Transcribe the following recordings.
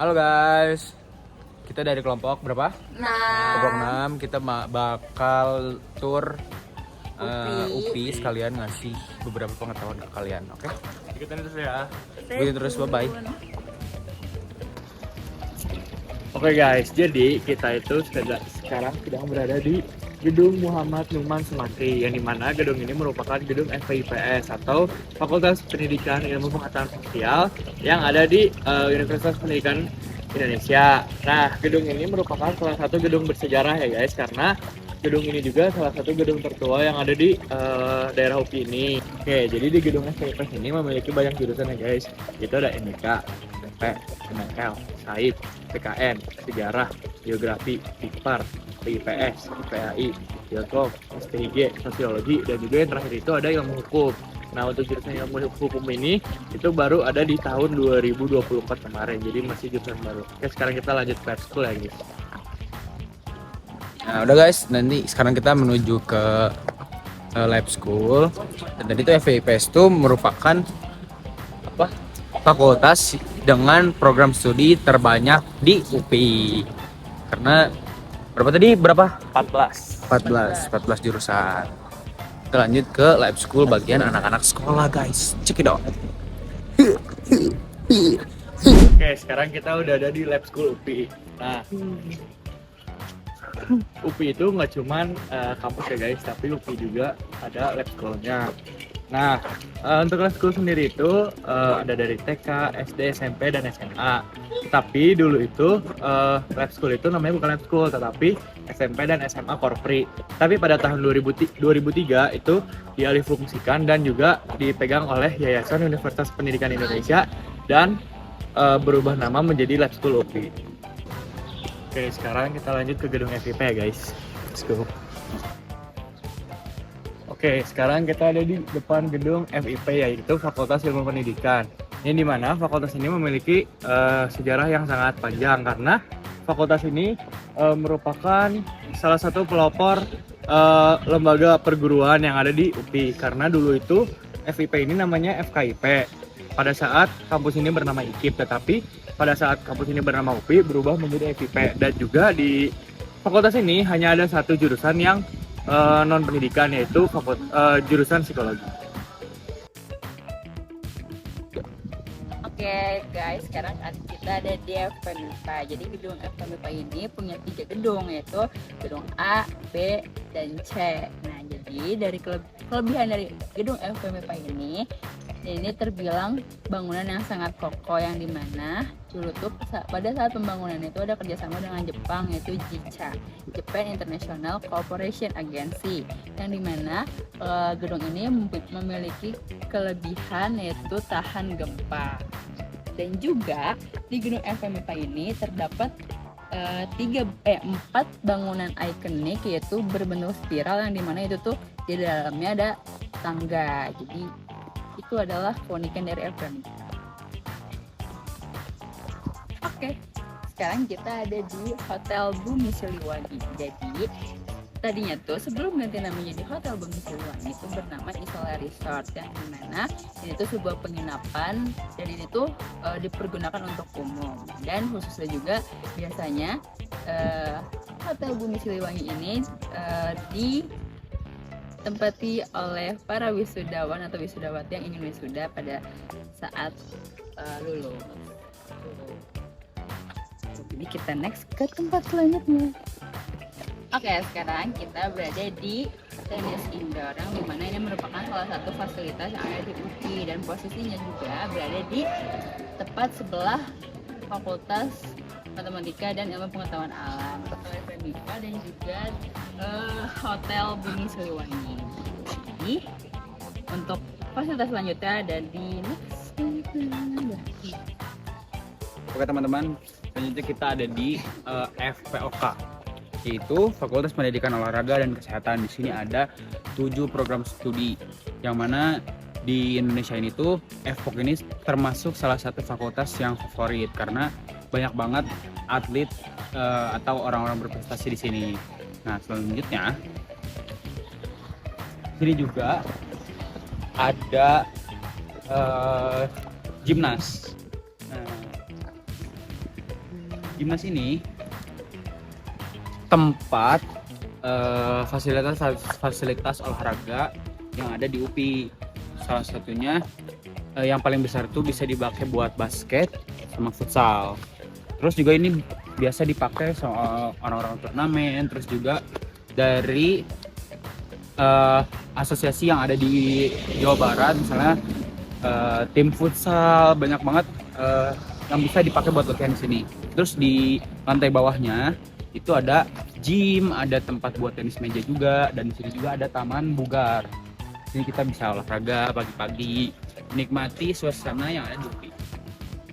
Halo guys, kita dari kelompok berapa? Kelompok Nah, 6. Kita bakal tour UPI sekalian ngasih beberapa pengetahuan ke kalian, oke? Ikutin terus ya. Ikutin terus, bye-bye. Oke guys, jadi kita itu sekarang sedang berada di Gedung Muhammad Numan Sumatri, yang dimana gedung ini merupakan gedung FPIPS atau Fakultas Pendidikan Ilmu Pengetahuan Sosial yang ada di Universitas Pendidikan Indonesia. Nah, gedung ini merupakan salah satu gedung bersejarah ya guys, karena gedung ini juga salah satu gedung tertua yang ada di daerah UPI ini. Oke, jadi di gedung FPIPS ini memiliki banyak jurusan ya guys. Itu ada MIK, MP, ML, Sains, PKN, Sejarah, Geografi, IPAR, PIPS, IPAI, Ilkom, STIG, Sosiologi, dan juga yang terakhir itu ada ilmu hukum. Nah, untuk jurusan ilmu hukum ini itu baru ada di tahun 2024 kemarin, jadi masih jurusan baru. Oke, sekarang kita lanjut ke school ya guys. Nah udah guys, nanti sekarang kita menuju ke lab school. Dan tadi itu FIPS itu merupakan apa? Fakultas dengan program studi terbanyak di UPI. Karena berapa tadi? Berapa? 14 jurusan. Kita lanjut ke lab school bagian anak-anak sekolah guys. Check it out. Oke, sekarang kita udah ada di lab school UPI. Nah, UPI itu nggak cuman kampus ya guys, tapi UPI juga ada lab school-nya. Nah, untuk lab school sendiri itu ada dari TK, SD, SMP, dan SMA. Tapi dulu itu lab school itu namanya bukan lab school, tetapi SMP dan SMA Core Free. Tapi pada tahun 2003 itu dialihfungsikan dan juga dipegang oleh Yayasan Universitas Pendidikan Indonesia dan berubah nama menjadi Lab School UPI. Oke, sekarang kita lanjut ke gedung FIP ya guys. Let's go. Oke, sekarang kita ada di depan gedung FIP, yaitu Fakultas Ilmu Pendidikan. Ini dimana fakultas ini memiliki sejarah yang sangat panjang, karena fakultas ini merupakan salah satu pelopor lembaga perguruan yang ada di UPI. Karena dulu itu FIP ini namanya FKIP. Pada saat kampus ini bernama IKIP, tetapi pada saat kampus ini bernama UPI berubah menjadi FIP. Dan juga di fakultas ini hanya ada satu jurusan yang non pendidikan, yaitu jurusan psikologi. oke guys, sekarang kita ada di FPMIPA. Jadi gedung FPMIPA ini punya 3 gedung, yaitu gedung A, B, dan C. Nah, jadi dari kelebihan dari gedung FPMIPA ini terbilang bangunan yang sangat kokoh, yang dimana dulu tuh pada saat pembangunan itu ada kerjasama dengan Jepang, yaitu JICA, Japan International Cooperation Agency, yang dimana gedung ini memiliki kelebihan yaitu tahan gempa. Dan juga di gedung FPMIPA ini terdapat 4 bangunan ikonik, yaitu berbentuk spiral, yang dimana itu tuh di dalamnya ada tangga. Jadi itu adalah keunikan dari FPMIPA. Oke, sekarang kita ada di Hotel Bumi Siliwangi. Jadi tadinya tuh sebelum ganti namanya di Hotel Bumi Siliwangi itu bernama Isola Resort, yang dimana ini tuh sebuah penginapan, dan ini tuh dipergunakan untuk umum. Dan khususnya juga biasanya Hotel Bumi Siliwangi ini ditempati oleh para wisudawan atau wisudawati yang ingin wisuda pada saat lulus. Jadi kita next ke tempat selanjutnya. Oke, sekarang kita berada di tenis indoor, yang dimana ini merupakan salah satu fasilitas yang ada di UPI, dan posisinya juga berada di tepat sebelah Fakultas Matematika dan Ilmu Pengetahuan Alam, Hotel FPMIPA, dan juga Hotel Bumi Siliwangi. Jadi untuk fasilitas selanjutnya ada di next. Oke teman-teman, selanjutnya kita ada di FPOK, yaitu Fakultas Pendidikan Olahraga dan Kesehatan. Di sini ada 7 program studi, yang mana di Indonesia ini tuh FPOK ini termasuk salah satu fakultas yang favorit karena banyak banget atlet atau orang-orang berprestasi di sini. Nah, selanjutnya sini juga ada gimnas. Nah, Gimnas ini tempat fasilitas olahraga yang ada di UPI. Salah satunya yang paling besar tuh bisa dipakai buat basket sama futsal. Terus juga ini biasa dipakai sama orang-orang turnamen, terus juga dari asosiasi yang ada di Jawa Barat, misalnya tim futsal, banyak banget yang bisa dipakai buat latihan di sini. Terus di lantai bawahnya itu ada gym, ada tempat buat tenis meja juga, dan di sini juga ada taman bugar. Di sini kita bisa olahraga pagi-pagi, menikmati suasana yang ada di UPI.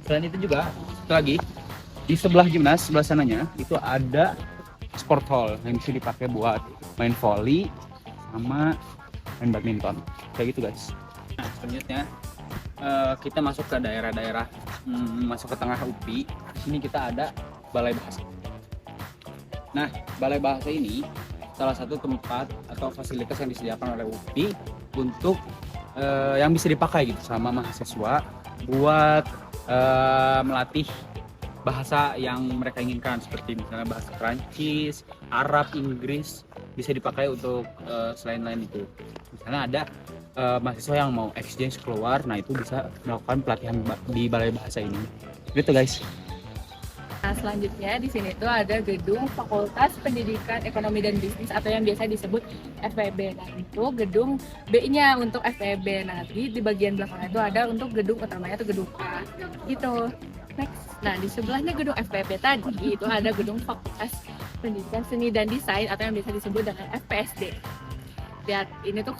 Selain itu juga, satu lagi, di sebelah Gimnas, sebelah sananya, itu ada sport hall yang bisa dipakai buat main volley sama main badminton. Kayak gitu guys. Nah, selanjutnya kita masuk ke daerah-daerah, masuk ke tengah UPI. Di sini kita ada Balai Bahasa. Nah, Balai Bahasa ini salah satu tempat atau fasilitas yang disediakan oleh UPI untuk yang bisa dipakai gitu sama mahasiswa buat melatih bahasa yang mereka inginkan, seperti misalnya bahasa Perancis, Arab, Inggris, bisa dipakai untuk selain-lain itu. Misalnya ada mahasiswa yang mau exchange keluar, nah itu bisa melakukan pelatihan di Balai Bahasa ini. Gitu guys. Nah, selanjutnya di sini tuh ada gedung Fakultas Pendidikan Ekonomi dan Bisnis atau yang biasa disebut FEB. Nah, itu gedung B-nya untuk FEB. Nanti di bagian belakangnya itu ada untuk gedung utamanya itu gedung A. Gitu. Next. Nah, di sebelahnya gedung FPP tadi itu ada gedung Fakultas Pendidikan Seni dan Desain atau yang biasa disebut dengan FPSD. Lihat, ini tuh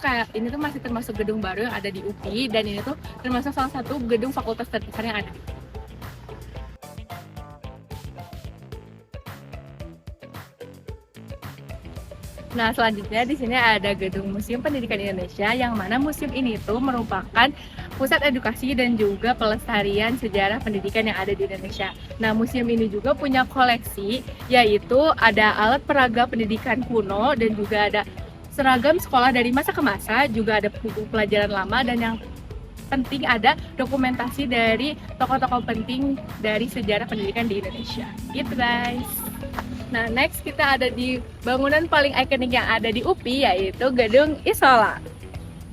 masih termasuk gedung baru yang ada di UPI, dan ini tuh termasuk salah satu gedung fakultas terbesar yang ada di UPI. Nah, selanjutnya di sini ada gedung Museum Pendidikan Indonesia, yang mana museum ini tuh merupakan pusat edukasi dan juga pelestarian sejarah pendidikan yang ada di Indonesia. Nah, museum ini juga punya koleksi, yaitu ada alat peraga pendidikan kuno dan juga ada seragam sekolah dari masa ke masa, juga ada buku pelajaran lama, dan yang penting ada dokumentasi dari tokoh-tokoh penting dari sejarah pendidikan di Indonesia. Gitu guys. Nah, next kita ada di bangunan paling ikonik yang ada di UPI, yaitu Gedung Isola.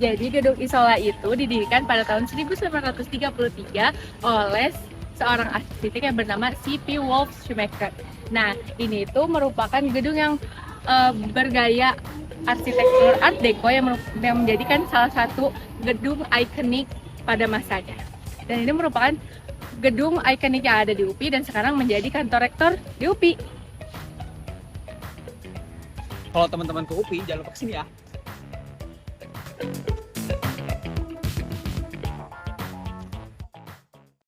Jadi Gedung Isola itu didirikan pada tahun 1933 oleh seorang arsitek yang bernama C.P. Wolf Schumacher. Nah, ini itu merupakan gedung yang bergaya arsitektur Art Deco yang menjadikan salah satu gedung ikonik pada masanya. Dan ini merupakan gedung ikonik yang ada di UPI dan sekarang menjadi kantor rektor di UPI. Kalau teman-teman ke UPI, jangan lupa kesini ya.